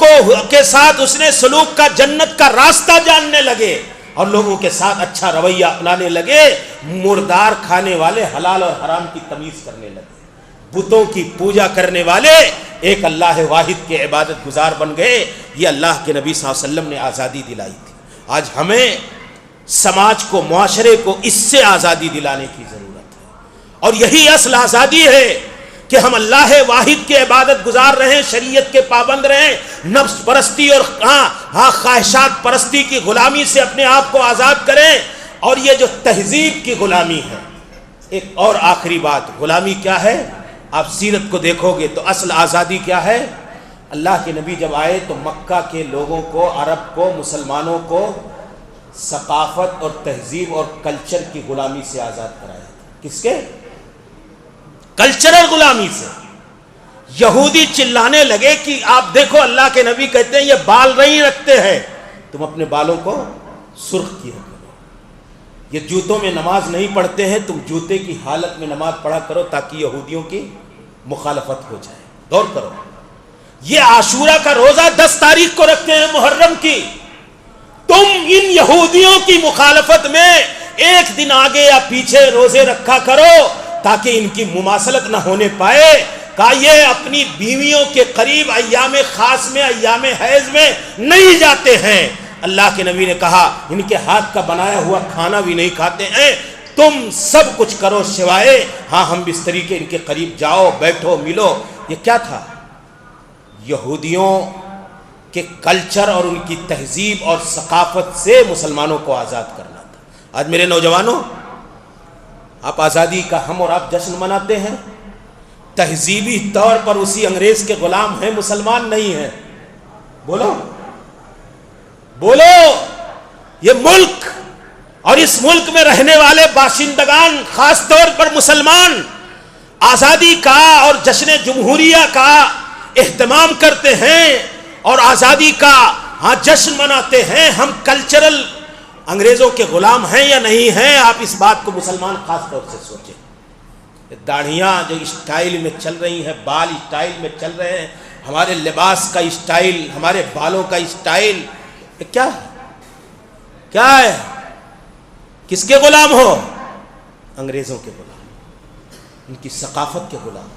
کے ساتھ اس نے سلوک کا جنت کا راستہ جاننے لگے اور لوگوں کے ساتھ اچھا رویہ اپنانے لگے۔ مردار کھانے والے حلال اور حرام کی تمیز کرنے لگے، بتوں کی پوجا کرنے والے ایک اللہ واحد کے عبادت گزار بن گئے۔ یہ اللہ کے نبی صلی اللہ علیہ وسلم نے آزادی دلائی تھی۔ آج ہمیں سماج کو، معاشرے کو اس سے آزادی دلانے کی ضرورت ہے، اور یہی اصل آزادی ہے کہ ہم اللہ واحد کے عبادت گزار رہیں، شریعت کے پابند رہیں، نفس پرستی اور خواہشات پرستی کی غلامی سے اپنے آپ کو آزاد کریں۔ اور یہ جو تہذیب کی غلامی ہے، ایک اور آخری بات، غلامی کیا ہے؟ آپ سیرت کو دیکھو گے تو اصل آزادی کیا ہے؟ اللہ کے نبی جب آئے تو مکہ کے لوگوں کو، عرب کو، مسلمانوں کو ثقافت اور تہذیب اور کلچر کی غلامی سے آزاد کرایا۔ کس کے؟ کلچرل غلامی سے۔ یہودی چلانے لگے کہ آپ دیکھو اللہ کے نبی کہتے ہیں یہ بال نہیں رکھتے ہیں، تم اپنے بالوں کو سرخ کیا کرو، یہ جوتوں میں نماز نہیں پڑھتے ہیں، تم جوتے کی حالت میں نماز پڑھا کرو تاکہ یہودیوں کی مخالفت ہو جائے۔ غور کرو، یہ عاشورہ کا روزہ 10 تاریخ کو رکھتے ہیں محرم کی، تم ان یہودیوں کی مخالفت میں ایک دن آگے یا پیچھے روزے رکھا کرو تاکہ ان کی مماثلت نہ ہونے پائے۔ کہا یہ اپنی بیویوں کے قریب ایام خاص میں، ایام حیض میں نہیں جاتے ہیں۔ اللہ کے نبی نے کہا ان کے ہاتھ کا بنایا ہوا کھانا بھی نہیں کھاتے ہیں، تم سب کچھ کرو سوائے ہم بستری کے ان کے قریب جاؤ، بیٹھو، ملو۔ یہ کیا تھا؟ یہودیوں کے کلچر اور ان کی تہذیب اور ثقافت سے مسلمانوں کو آزاد کرنا تھا۔ آج میرے نوجوانوں، آپ آزادی کا ہم اور آپ جشن مناتے ہیں، تہذیبی طور پر اسی انگریز کے غلام ہیں، مسلمان نہیں ہیں۔ بولو بولو، یہ ملک اور اس ملک میں رہنے والے باشندگان، خاص طور پر مسلمان، آزادی کا اور جشن جمہوریہ کا اہتمام کرتے ہیں اور آزادی کا جشن مناتے ہیں۔ ہم کلچرل انگریزوں کے غلام ہیں یا نہیں ہیں؟ آپ اس بات کو مسلمان خاص طور سے سوچیں۔ داڑھیاں جو اسٹائل میں چل رہی ہیں، بال اسٹائل میں چل رہے ہیں، ہمارے لباس کا اسٹائل، ہمارے بالوں کا اسٹائل، یہ کیا ہے؟ کیا ہے؟ کس کے غلام ہو؟ انگریزوں کے غلام، ان کی ثقافت کے غلام۔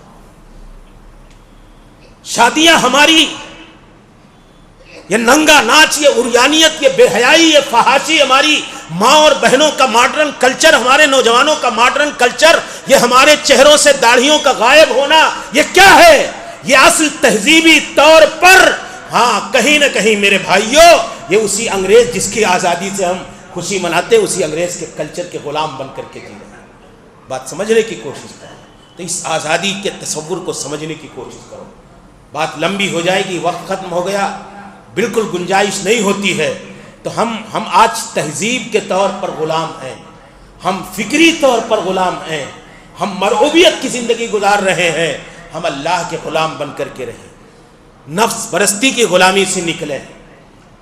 شادیاں ہماری یہ ننگا ناچ، یہ عریانیت، یہ بے حیائی، یہ فحاشی، ہماری ماں اور بہنوں کا ماڈرن کلچر، ہمارے نوجوانوں کا ماڈرن کلچر، یہ ہمارے چہروں سے داڑھیوں کا غائب ہونا، یہ کیا ہے؟ یہ اصل تہذیبی طور پر کہیں نہ کہیں میرے بھائیوں یہ اسی انگریز جس کی آزادی سے ہم خوشی مناتے، اسی انگریز کے کلچر کے غلام بن کر کے جی رہے ہیں۔ بات سمجھنے کی کوشش کرو، تو اس آزادی کے تصور کو سمجھنے کی کوشش کرو۔ بات لمبی ہو جائے گی، وقت ختم ہو گیا، بالکل گنجائش نہیں ہوتی ہے۔ تو ہم آج تہذیب کے طور پر غلام ہیں، ہم فکری طور پر غلام ہیں، ہم مرعوبیت کی زندگی گزار رہے ہیں۔ ہم اللہ کے غلام بن کر کے رہیں، نفس پرستی کی غلامی سے نکلیں۔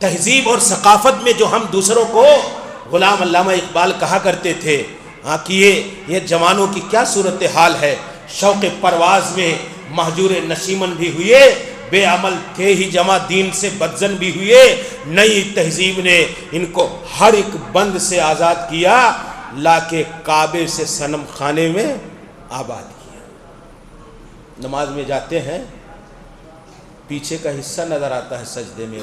تہذیب اور ثقافت میں جو ہم دوسروں کو غلام، علامہ اقبال کہا کرتے تھے کہ یہ جوانوں کی کیا صورتحال ہے، شوق پرواز میں مہجور نشیمن بھی ہوئے، بے عمل تھے ہی جمع دین سے بدزن بھی ہوئے، نئی تہذیب نے ان کو ہر ایک بند سے آزاد کیا، لا کے کعبے سے صنم خانے میں آباد کیا۔ نماز میں جاتے ہیں، پیچھے کا حصہ نظر آتا ہے سجدے میں،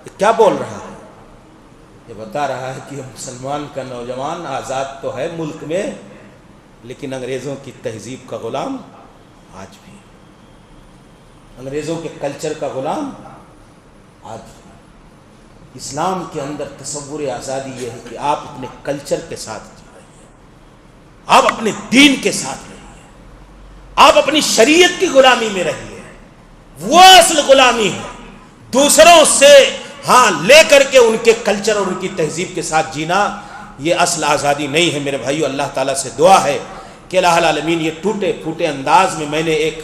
یہ کیا بول رہا ہے؟ یہ بتا رہا ہے کہ مسلمان کا نوجوان آزاد تو ہے ملک میں، لیکن انگریزوں کی تہذیب کا غلام آج بھی، انگریزوں کے کلچر کا غلام آج بھی۔ اسلام کے اندر تصور آزادی یہ ہے کہ آپ اپنے کلچر کے ساتھ جی رہے ہیں، آپ اپنے دین کے ساتھ رہیے، آپ اپنی شریعت کی غلامی میں رہیے، وہ اصل غلامی ہے۔ دوسروں سے لے کر کے ان کے کلچر اور ان کی تہذیب کے ساتھ جینا، یہ اصل آزادی نہیں ہے میرے بھائیو۔ اللہ تعالیٰ سے دعا ہے کہ الہ العالمین یہ ٹوٹے پھوٹے انداز میں نے ایک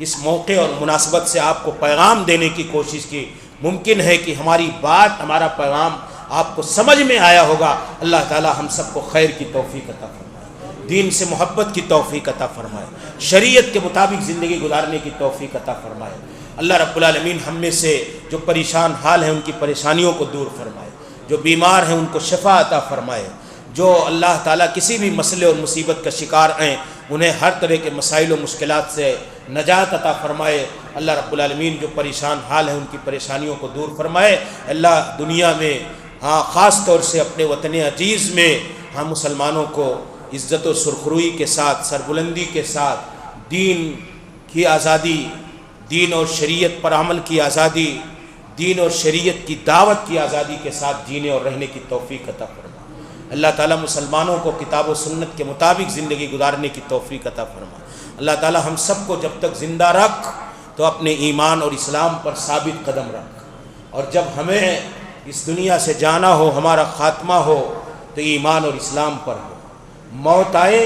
اس موقع اور مناسبت سے آپ کو پیغام دینے کی کوشش کی، ممکن ہے کہ ہماری بات، ہمارا پیغام آپ کو سمجھ میں آیا ہوگا۔ اللہ تعالیٰ ہم سب کو خیر کی توفیق عطا فرمائے، دین سے محبت کی توفیق عطا فرمائے، شریعت کے مطابق زندگی گزارنے کی توفیق عطا فرمائے۔ اللہ رب العالمین ہم میں سے جو پریشان حال ہیں ان کی پریشانیوں کو دور فرمائے، جو بیمار ہیں ان کو شفا عطا فرمائے، جو اللہ تعالیٰ کسی بھی مسئلے اور مصیبت کا شکار ہیں انہیں ہر طرح کے مسائل و مشکلات سے نجات عطا فرمائے۔ اللہ رب العالمین جو پریشان حال ہیں ان کی پریشانیوں کو دور فرمائے۔ اللہ دنیا میں خاص طور سے اپنے وطن عزیز میں مسلمانوں کو عزت و سرخروئی کے ساتھ، سربلندی کے ساتھ، دین کی آزادی، دین اور شریعت پر عمل کی آزادی، دین اور شریعت کی دعوت کی آزادی کے ساتھ جینے اور رہنے کی توفیق عطا فرمائے۔ اللہ تعالیٰ مسلمانوں کو کتاب و سنت کے مطابق زندگی گزارنے کی توفیق عطا فرمائے۔ اللہ تعالیٰ ہم سب کو جب تک زندہ رکھ تو اپنے ایمان اور اسلام پر ثابت قدم رکھ، اور جب ہمیں اس دنیا سے جانا ہو، ہمارا خاتمہ ہو تو ایمان اور اسلام پر ہو، موت آئے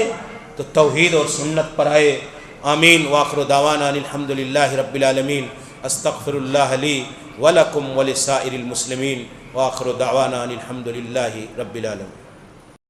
تو توحید اور سنت پر آئے۔ آمین۔ وآخر دعوانا الحمدللہ رب العالمین۔ استغفر اللہ لی ولکم ولسائر المسلمین۔ وآخر دعوانا الحمدللہ رب العالمین۔